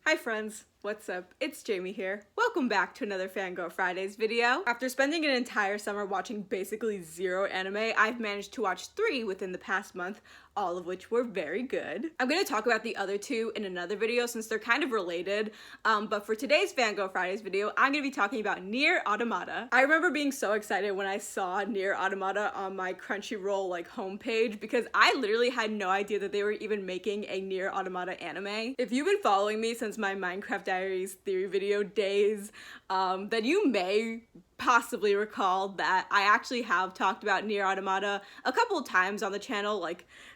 Hi friends, what's up? It's Jaime here. Welcome back to another Fangirl Fridays video. After spending an entire summer watching basically zero anime, I've managed to watch 3 within the past month, all of which were very good. I'm going to talk about the other 2 in another video since they're kind of related, but for today's Fangirl Fridays video, I'm going to be talking about NieR Automata. I remember being so excited when I saw NieR Automata on my Crunchyroll homepage because I literally had no idea that they were even making a NieR Automata anime. If you've been following me since my Minecraft Diaries theory video days, then you may possibly recall that I actually have talked about NieR Automata a couple of times on the channel,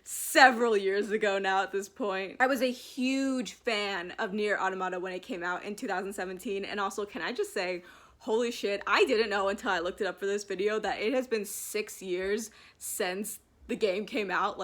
several years ago now at this point. I was a huge fan of NieR Automata when it came out in 2017, and also, can I just say, holy shit, I didn't know until I looked it up for this video that it has been 6 years since the game came out.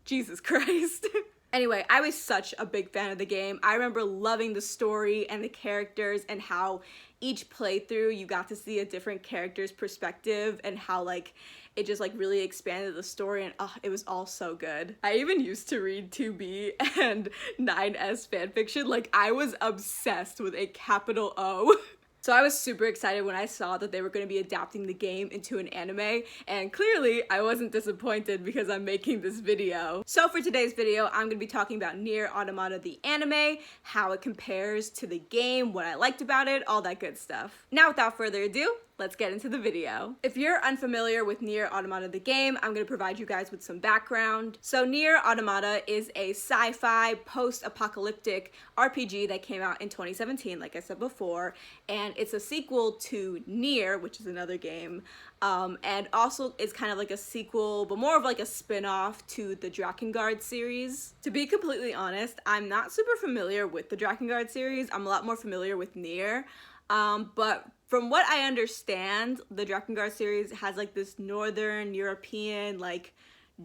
Jesus Christ. Anyway, I was such a big fan of the game. I remember loving the story and the characters and how each playthrough you got to see a different character's perspective and how it just really expanded the story, and it was all so good. I even used to read 2B and 9S fanfiction. I was obsessed with a capital O. So I was super excited when I saw that they were going to be adapting the game into an anime, and clearly I wasn't disappointed because I'm making this video. So for today's video, I'm going to be talking about NieR Automata the anime, how it compares to the game, what I liked about it, all that good stuff. Now without further ado, let's get into the video. If you're unfamiliar with NieR Automata the game, I'm going to provide you guys with some background. So NieR Automata is a sci-fi post-apocalyptic RPG that came out in 2017, like I said before, and it's a sequel to NieR, which is another game, and also it's kind of like a sequel, but more of a spin-off to the Drakengard series. To be completely honest, I'm not super familiar with the Drakengard series. I'm a lot more familiar with NieR, but from what I understand, the Drakengard series has this Northern European,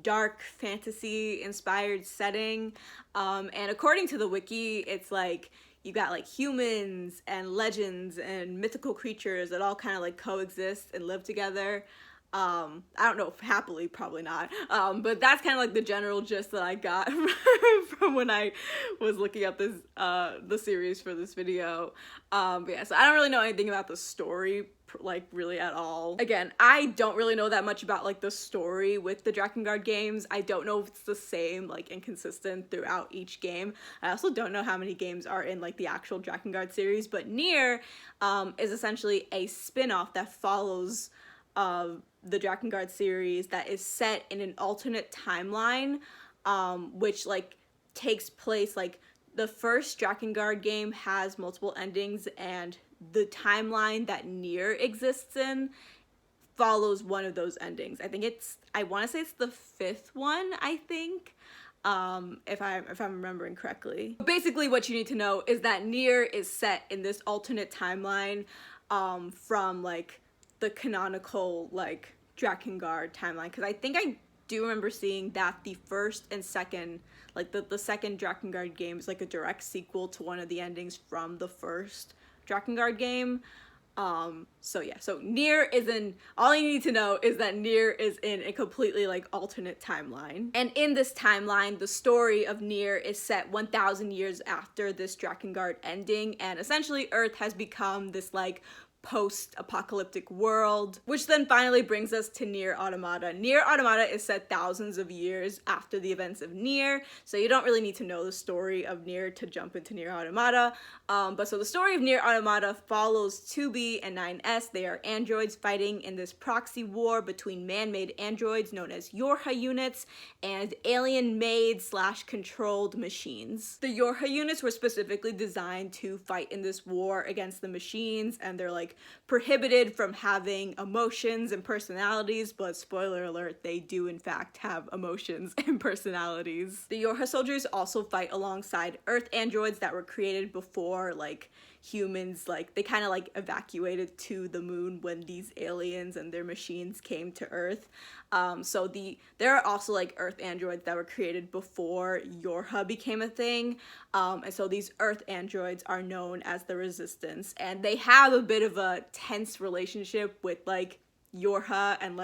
dark fantasy inspired setting. And according to the wiki, it's you got humans and legends and mythical creatures that all kind of coexist and live together. I don't know if happily, probably not, but that's kind of the general gist that I got from when I was looking up this the series for this video. But yeah, so I don't really know anything about the story really at all. Again, I don't really know that much about the story with the Drakengard games. I don't know if it's the same and consistent throughout each game. I also don't know how many games are in the actual Drakengard series, but NieR is essentially a spin-off that follows the Drakengard series that is set in an alternate timeline, which takes place the first Drakengard game has multiple endings, and the timeline that NieR exists in follows one of those endings. I want to say it's the 5th one, I think. If I'm remembering correctly. Basically what you need to know is that NieR is set in this alternate timeline from the canonical Drakengard timeline, because I think I do remember seeing that the first and second, the second Drakengard game is a direct sequel to one of the endings from the first Drakengard game. So yeah, so NieR is in, all you need to know is that NieR is in a completely alternate timeline. And in this timeline, the story of NieR is set 1,000 years after this Drakengard ending, and essentially Earth has become this post-apocalyptic world, which then finally brings us to NieR Automata. NieR Automata is set thousands of years after the events of NieR, so you don't really need to know the story of NieR to jump into NieR Automata. But so the story of NieR Automata follows 2B and 9S. They are androids fighting in this proxy war between man-made androids known as Yorha units and alien-made / controlled machines. The Yorha units were specifically designed to fight in this war against the machines, and they're prohibited from having emotions and personalities, but spoiler alert, they do in fact have emotions and personalities. The Yorha soldiers also fight alongside Earth androids that were created before humans, they kind of evacuated to the moon when these aliens and their machines came to Earth. So there are also Earth androids that were created before Yorha became a thing. And so these Earth androids are known as the Resistance, and they have a bit of a tense relationship with Yorha and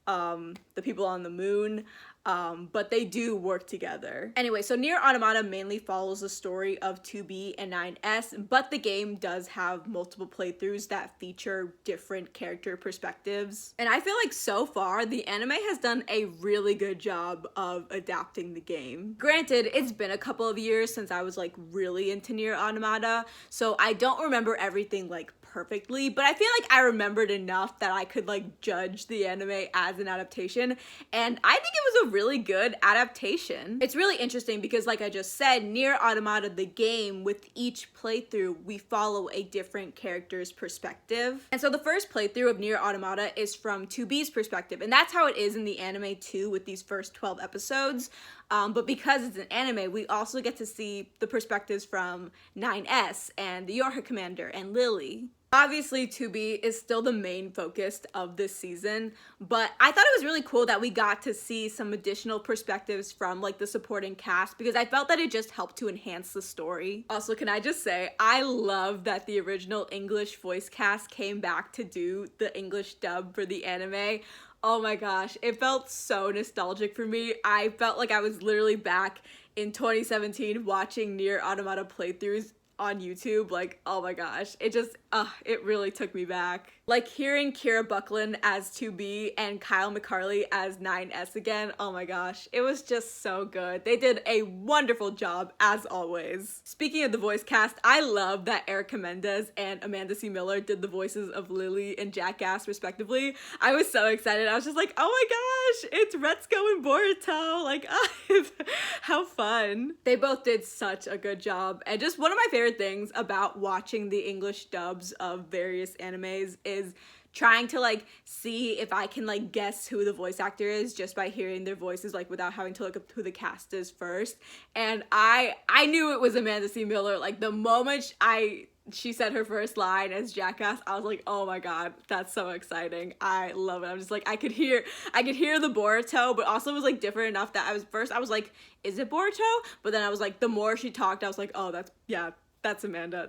the people on the moon. But they do work together. Anyway, so NieR Automata mainly follows the story of 2B and 9S, but the game does have multiple playthroughs that feature different character perspectives. And I feel like so far, the anime has done a really good job of adapting the game. Granted, it's been a couple of years since I was like really into NieR Automata, so I don't remember everything like perfectly, but I feel like I remembered enough that I could like judge the anime as an adaptation, and I think it was a really good adaptation. It's really interesting because, like I just said, NieR Automata, the game, with each playthrough, we follow a different character's perspective. And so the first playthrough of NieR Automata is from 2B's perspective, and that's how it is in the anime too with these first 12 episodes. But because it's an anime, we also get to see the perspectives from 9S and the Yorha Commander and Lily. Obviously, 2B is still the main focus of this season, but I thought it was really cool that we got to see some additional perspectives from like the supporting cast, because I felt that it just helped to enhance the story. Also, can I just say, I love that the original English voice cast came back to do the English dub for the anime. Oh my gosh, it felt so nostalgic for me. I felt like I was literally back in 2017 watching NieR Automata playthroughs on YouTube. Like, oh my gosh, it really took me back. Like, hearing Kira Buckland as 2B and Kyle McCarley as 9S again, oh my gosh, it was just so good. They did a wonderful job, as always. Speaking of the voice cast, I love that Erica Mendez and Amanda C. Miller did the voices of Lily and Jackass, respectively. I was so excited. I was just like, oh my gosh, it's Retsuko and Boruto. Like, how fun. They both did such a good job. And just one of my favorite things about watching the English dubs of various animes is trying to like see if I can like guess who the voice actor is just by hearing their voices, like without having to look up who the cast is first. And I knew it was Amanda C. Miller. Like, the moment she said her first line as Jackass, I was like, oh my god, that's so exciting. I love it. I'm just like, I could hear the Boruto, but also it was like different enough that I was like, is it Boruto? But then I was like, the more she talked, I was like, oh, that's Amanda.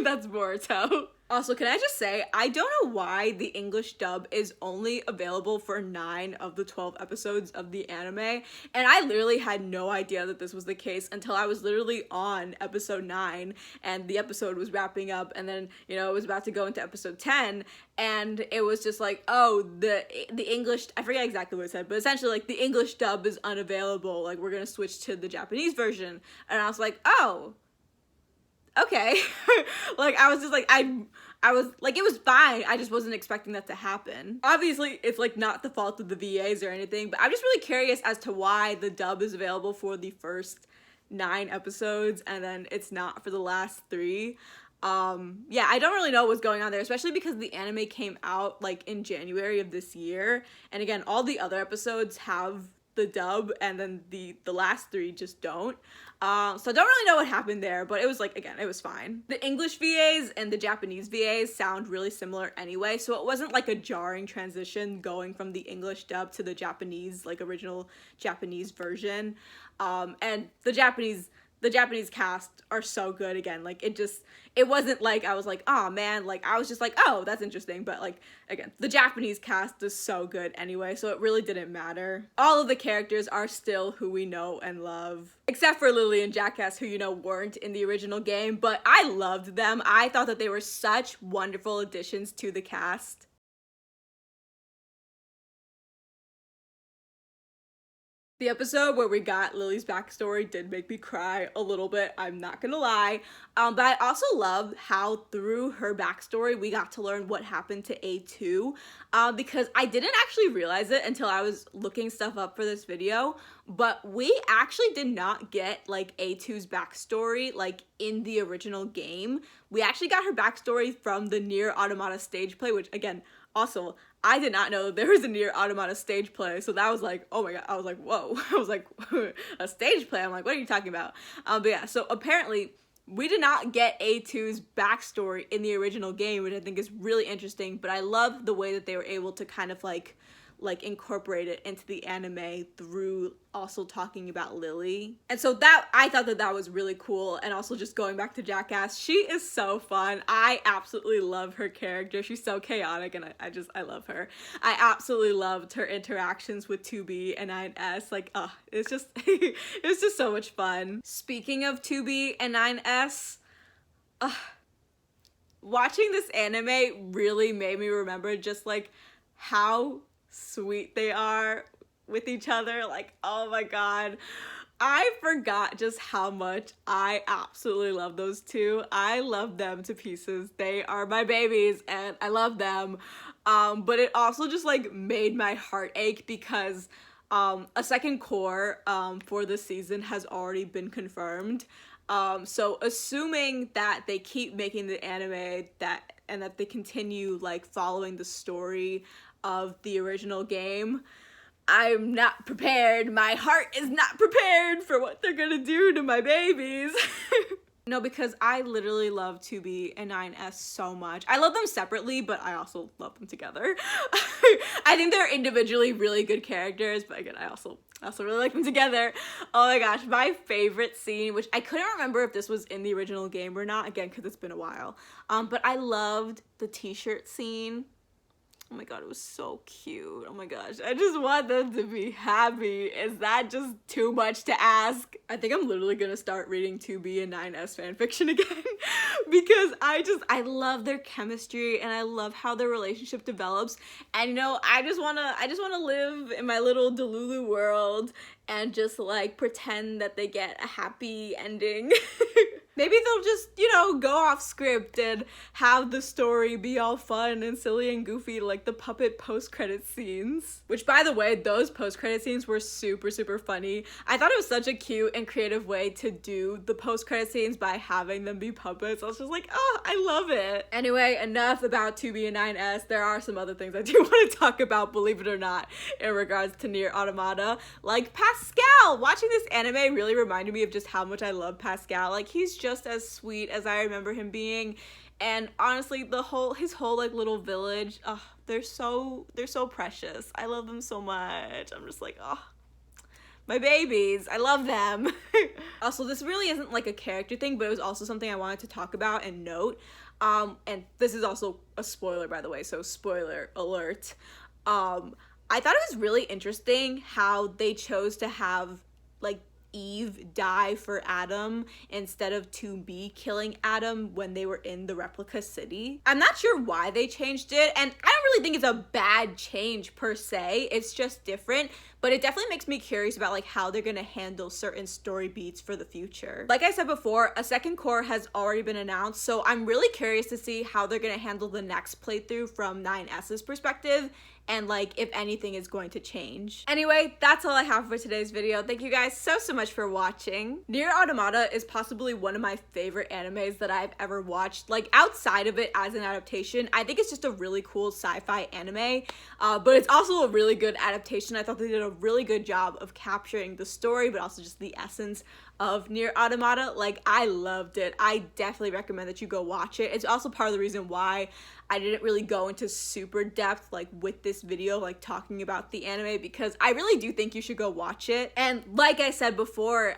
That's Boruto. Also, can I just say, I don't know why the English dub is only available for 9 of the 12 episodes of the anime, and I literally had no idea that this was the case until I was literally on episode 9, and the episode was wrapping up, and then, you know, it was about to go into episode 10, and it was just like, oh, the English, I forget exactly what it said, but essentially, like, the English dub is unavailable, like, we're gonna switch to the Japanese version, and I was like, oh, okay. Like, I was just like, I was like, it was fine. I just wasn't expecting that to happen. Obviously, it's like not the fault of the VAs or anything, but I'm just really curious as to why the dub is available for the first 9 episodes and then it's not for the last 3. Yeah, I don't really know what's going on there, especially because the anime came out like in January of this year. And again, all the other episodes have the dub and then the last 3 just don't. So I don't really know what happened there, but it was like, again, it was fine. The English VAs and the Japanese VAs sound really similar anyway, so it wasn't like a jarring transition going from the English dub to the Japanese, like original Japanese version. And the Japanese cast are so good again. Like, it wasn't like I was like, oh man, like I was just like, oh, that's interesting. But like, again, the Japanese cast is so good anyway, so it really didn't matter. All of the characters are still who we know and love. Except for Lily and Jackass, who, you know, weren't in the original game, but I loved them. I thought that they were such wonderful additions to the cast. The episode where we got Lily's backstory did make me cry a little bit, I'm not gonna lie. But I also love how through her backstory we got to learn what happened to A2, because I didn't actually realize it until I was looking stuff up for this video, but we actually did not get like A2's backstory like in the original game. We actually got her backstory from the NieR Automata stage play, which again, also, I did not know there was a NieR Automata stage play, so that was like, oh my god, I was like, whoa. I was like, a stage play? I'm like, what are you talking about? But yeah, so apparently, we did not get A2's backstory in the original game, which I think is really interesting, but I love the way that they were able to kind of like like incorporate it into the anime through also talking about Lily. And so that, I thought that that was really cool. And also just going back to Jackass, she is so fun. I absolutely love her character. She's so chaotic and I love her. I absolutely loved her interactions with 2B and 9S. Like, it's just, it was just so much fun. Speaking of 2B and 9S, watching this anime really made me remember just like how sweet they are with each other. Like, oh my god, I forgot just how much I absolutely love those two. I love them to pieces. They are my babies and I love them. But it also just like made my heart ache because a second core for this season has already been confirmed. So assuming that they keep making the anime and that they continue like following the story of the original game, I'm not prepared. My heart is not prepared for what they're gonna do to my babies. No, because I literally love 2B and 9S so much. I love them separately, but I also love them together. I think they're individually really good characters, but again, I also really like them together. Oh my gosh, my favorite scene, which I couldn't remember if this was in the original game or not, again, because it's been a while, but I loved the t-shirt scene. Oh my god, it was so cute. Oh my gosh, I just want them to be happy. Is that just too much to ask? I think I'm literally gonna start reading 2B and 9S fanfiction again because I love their chemistry and I love how their relationship develops. And you know, I just wanna live in my little Delulu world and just like pretend that they get a happy ending. Maybe they'll just, you know, go off script and have the story be all fun and silly and goofy like the puppet post-credit scenes. Which, by the way, those post-credit scenes were super, super funny. I thought it was such a cute and creative way to do the post-credit scenes by having them be puppets. I was just like, oh, I love it. Anyway, enough about 2B and 9S. There are some other things I do want to talk about, believe it or not, in regards to NieR Automata. Like Pascal! Watching this anime really reminded me of just how much I love Pascal. Like, he's just as sweet as I remember him being, and honestly his whole like little village, they're so precious. I love them so much. I'm just like, oh, my babies, I love them. Also, this really isn't like a character thing, but it was also something I wanted to talk about and note, and this is also a spoiler, by the way, so spoiler alert. I thought it was really interesting how they chose to have like Eve die for Adam instead of 2B killing Adam when they were in the replica city. I'm not sure why they changed it, and I don't really think it's a bad change per se. It's just different, but it definitely makes me curious about like how they're gonna handle certain story beats for the future. Like I said before, a second core has already been announced, so I'm really curious to see how they're gonna handle the next playthrough from 9S's perspective, and like if anything is going to change. Anyway, that's all I have for today's video. Thank you guys so much for watching. NieR Automata is possibly one of my favorite animes that I've ever watched. Like, outside of it as an adaptation, I think it's just a really cool sci-fi anime, but it's also a really good adaptation. I thought they did a really good job of capturing the story, but also just the essence of NieR Automata. Like, I loved it. I definitely recommend that you go watch it. It's also part of the reason why I didn't really go into super depth like with this video, like talking about the anime, because I really do think you should go watch it. And like I said before,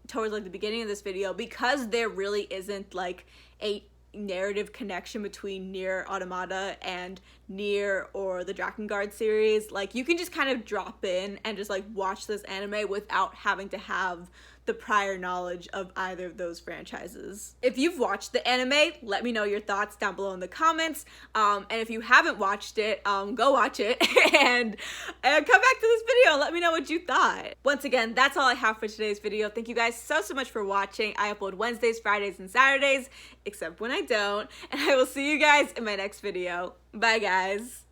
towards like the beginning of this video, because there really isn't like a narrative connection between NieR Automata and NieR or the Drakengard series, like you can just kind of drop in and just like watch this anime without having to have the prior knowledge of either of those franchises. If you've watched the anime, let me know your thoughts down below in the comments, and if you haven't watched it, go watch it and come back to this video and let me know what you thought. Once again, that's all I have for today's video. Thank you guys so much for watching. I upload Wednesdays, Fridays, and Saturdays, except when I don't, and I will see you guys in my next video. Bye guys.